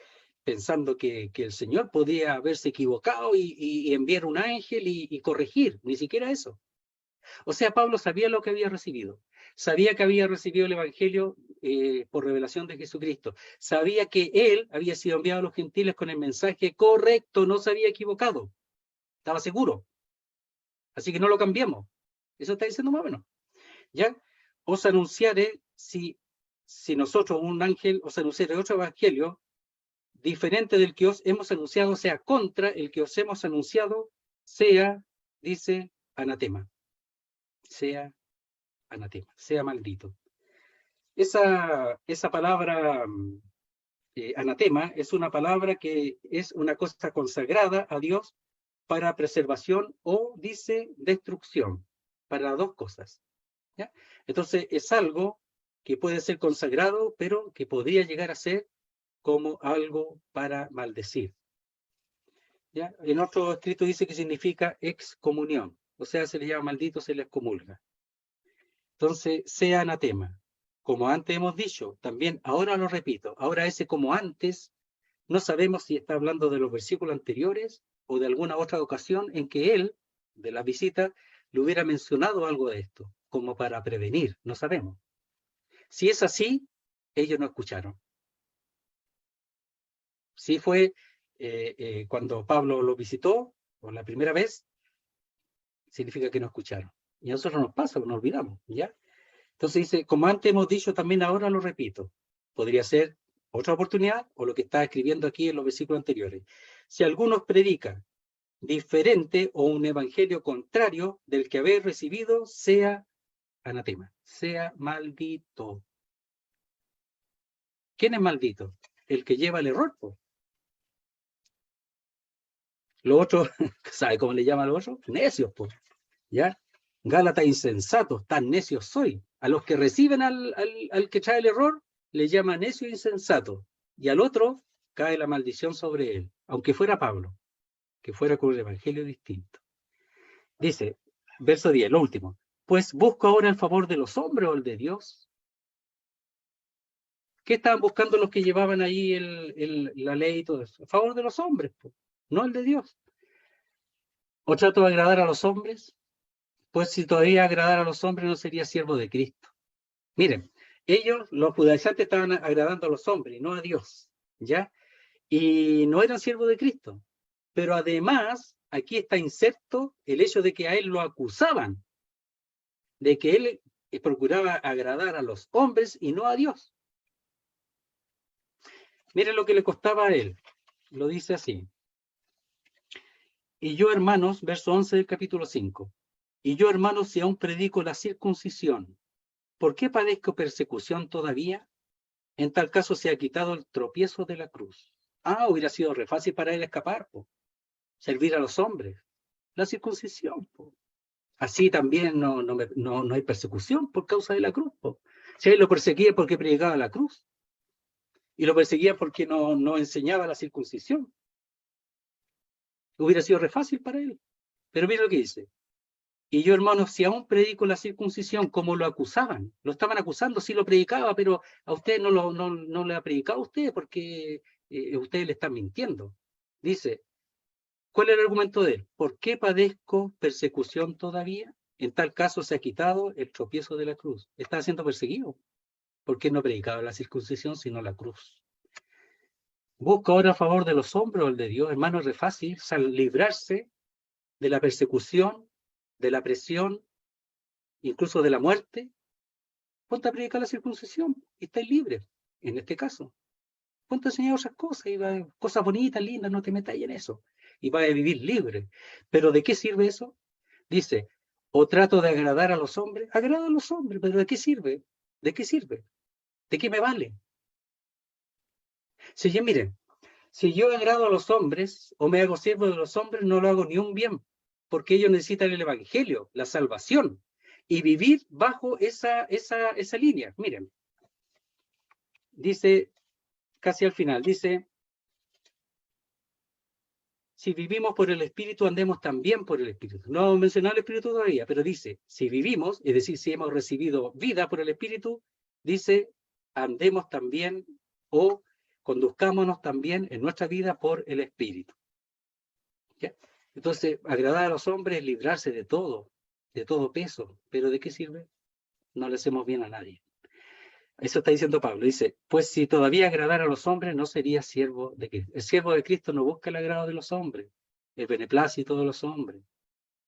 pensando que el Señor podía haberse equivocado y enviar un ángel y corregir, ni siquiera eso. O sea, Pablo sabía lo que había recibido, sabía que había recibido el Evangelio por revelación de Jesucristo, sabía que él había sido enviado a los gentiles con el mensaje correcto, no se había equivocado, estaba seguro. Así que no lo cambiamos. Eso está diciendo más o menos. ¿Ya? Os anunciaré, si nosotros, un ángel, os anunciaré otro evangelio, diferente del que os hemos anunciado, sea contra el que os hemos anunciado, sea, dice, anatema. Sea anatema, sea maldito. Esa palabra anatema es una palabra que es una cosa consagrada a Dios para preservación o, dice, destrucción, para dos cosas. ¿Ya? Entonces es algo que puede ser consagrado, pero que podría llegar a ser como algo para maldecir. ¿Ya? En otro escrito dice que significa excomunión, o sea, se le llama maldito, se le excomulga. Entonces, sea anatema. Como antes hemos dicho, también ahora lo repito, ahora ese como antes, no sabemos si está hablando de los versículos anteriores o de alguna otra ocasión en que él, de la visita, le hubiera mencionado algo de esto, como para prevenir, no sabemos. Si es así, ellos no escucharon. Si fue cuando Pablo lo visitó por la primera vez, significa que no escucharon. Y a nosotros nos pasa, nos olvidamos, ¿ya? Entonces dice, como antes hemos dicho, también ahora lo repito. Podría ser otra oportunidad o lo que está escribiendo aquí en los versículos anteriores. Si algunos predican diferente o un evangelio contrario del que habéis recibido, sea anatema, sea maldito. ¿Quién es maldito? El que lleva el error, pues. Lo otro, ¿sabe cómo le llaman a los otros? Necios, pues. ¿Ya? Gálatas insensatos, tan necios soy. A los que reciben al que trae el error, le llama necio e insensato. Y al otro cae la maldición sobre él, aunque fuera Pablo, que fuera con un evangelio distinto. Dice, verso 10, lo último. Pues busco ahora el favor de los hombres o el de Dios. ¿Qué estaban buscando los que llevaban ahí la ley y todo eso? El favor de los hombres, pues, no el de Dios. ¿O trato de agradar a los hombres? Pues si todavía agradar a los hombres no sería siervo de Cristo. Miren, ellos, los judaizantes, estaban agradando a los hombres, no a Dios, ¿ya? Y no eran siervos de Cristo. Pero además, aquí está inserto el hecho de que a él lo acusaban, de que él procuraba agradar a los hombres y no a Dios. Miren lo que le costaba a él. Lo dice así. Y yo, hermanos, verso 11 del capítulo 5. Y yo, hermanos, si aún predico la circuncisión, ¿por qué padezco persecución todavía? En tal caso se ha quitado el tropiezo de la cruz. Hubiera sido re fácil para él escapar, po. Servir a los hombres. La circuncisión, po. Así también no hay persecución por causa de la cruz, po. Si él lo perseguía porque predicaba la cruz. Y lo perseguía porque no enseñaba la circuncisión. Hubiera sido re fácil para él. Pero mira lo que dice. Y yo, hermanos, si aún predico la circuncisión, como lo acusaban, lo estaban acusando, sí lo predicaba, pero a usted no le ha predicado a usted porque ustedes le están mintiendo. Dice, ¿cuál es el argumento de él? ¿Por qué padezco persecución todavía? En tal caso se ha quitado el tropiezo de la cruz. Está siendo perseguido. ¿Por qué no predicaba la circuncisión sino la cruz? Busca ahora a favor de los hombres o el de Dios. Hermano, es re fácil librarse de la persecución, de la presión, incluso de la muerte. Ponte a predicar la circuncisión y estáis libres, en este caso. Ponte a enseñar otras cosas, cosas bonitas, lindas, no te metas en eso. Y vas a vivir libre. Pero ¿de qué sirve eso? Dice, o trato de agradar a los hombres, agrado a los hombres, pero ¿de qué sirve? ¿De qué sirve? ¿De qué me vale? Miren, si yo agrado a los hombres o me hago siervo de los hombres, no lo hago ni un bien, porque ellos necesitan el evangelio, la salvación, y vivir bajo esa línea. Miren, dice, casi al final, dice, si vivimos por el Espíritu, andemos también por el Espíritu. No hemos mencionado el Espíritu todavía, pero dice, si vivimos, es decir, si hemos recibido vida por el Espíritu, dice, andemos también o conduzcámonos también en nuestra vida por el Espíritu. ¿Ya? Entonces, agradar a los hombres es librarse de todo peso. ¿Pero de qué sirve? No le hacemos bien a nadie. Eso está diciendo Pablo. Dice, pues si todavía agradara a los hombres, no sería siervo de Cristo. El siervo de Cristo no busca el agrado de los hombres, el beneplácito de los hombres,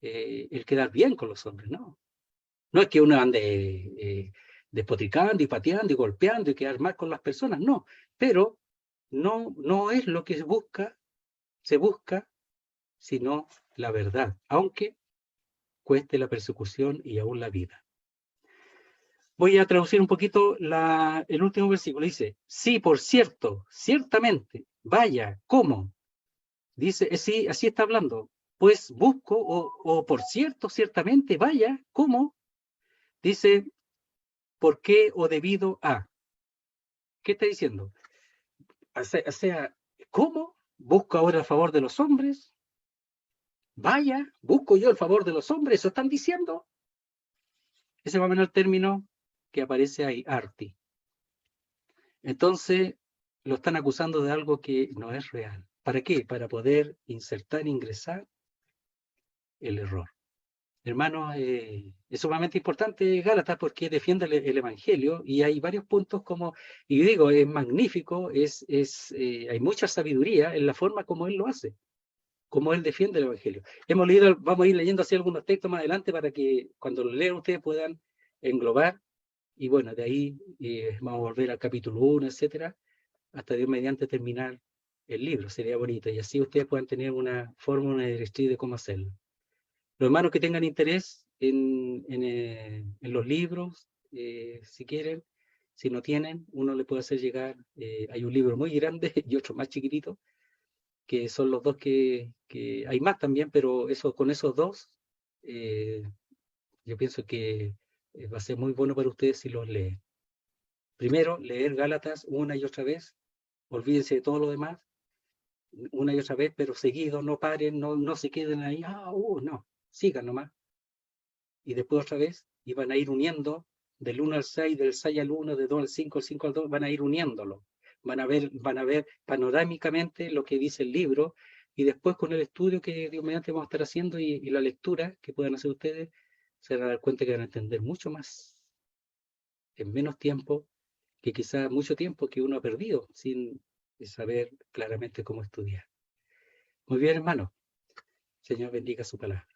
el quedar bien con los hombres, no. No es que uno ande despotricando y pateando y golpeando y quedar mal con las personas, no. Pero no es lo que se busca, sino la verdad, aunque cueste la persecución y aún la vida. Voy a traducir un poquito el último versículo. Dice, sí, por cierto, ciertamente, vaya, ¿cómo? Dice, sí, así está hablando. Pues busco, o por cierto, ciertamente, vaya, ¿cómo? Dice, ¿por qué o debido a? ¿Qué está diciendo? O sea, ¿cómo? ¿Busco ahora el favor de los hombres? Vaya, ¿busco yo el favor de los hombres? ¿Eso están diciendo? Ese va a menos el término que aparece ahí, arti. Entonces, lo están acusando de algo que no es real. ¿Para qué? Para poder ingresar el error. Hermano, es sumamente importante Gálatas porque defiende el Evangelio y hay varios puntos y digo, es magnífico, hay mucha sabiduría en la forma como él lo hace, como él defiende el Evangelio. Vamos a ir leyendo así algunos textos más adelante para que cuando lo lean ustedes puedan englobar y bueno, de ahí vamos a volver al capítulo 1, etcétera, hasta Dios mediante terminar el libro, sería bonito, y así ustedes puedan tener una forma, una directriz de cómo hacerlo. Los hermanos que tengan interés en los libros, si quieren, si no tienen, uno le puede hacer llegar, hay un libro muy grande y otro más chiquitito, que son los dos que hay más también, pero con esos dos Yo pienso que va a ser muy bueno para ustedes si los leen. Primero, leer Gálatas una y otra vez, olvídense de todo lo demás, una y otra vez, pero seguido, no paren, no se queden ahí, no, sigan nomás. Y después otra vez, y van a ir uniendo del 1 al 6, del 6 al 1, del 2 al 5, del 5 al 2, van a ir uniéndolo. Van a ver panorámicamente lo que dice el libro, y después con el estudio que Dios mediante vamos a estar haciendo y la lectura que puedan hacer ustedes, se van a dar cuenta que van a entender mucho más en menos tiempo, que quizá mucho tiempo que uno ha perdido sin saber claramente cómo estudiar. Muy bien, hermano. Señor bendiga su palabra.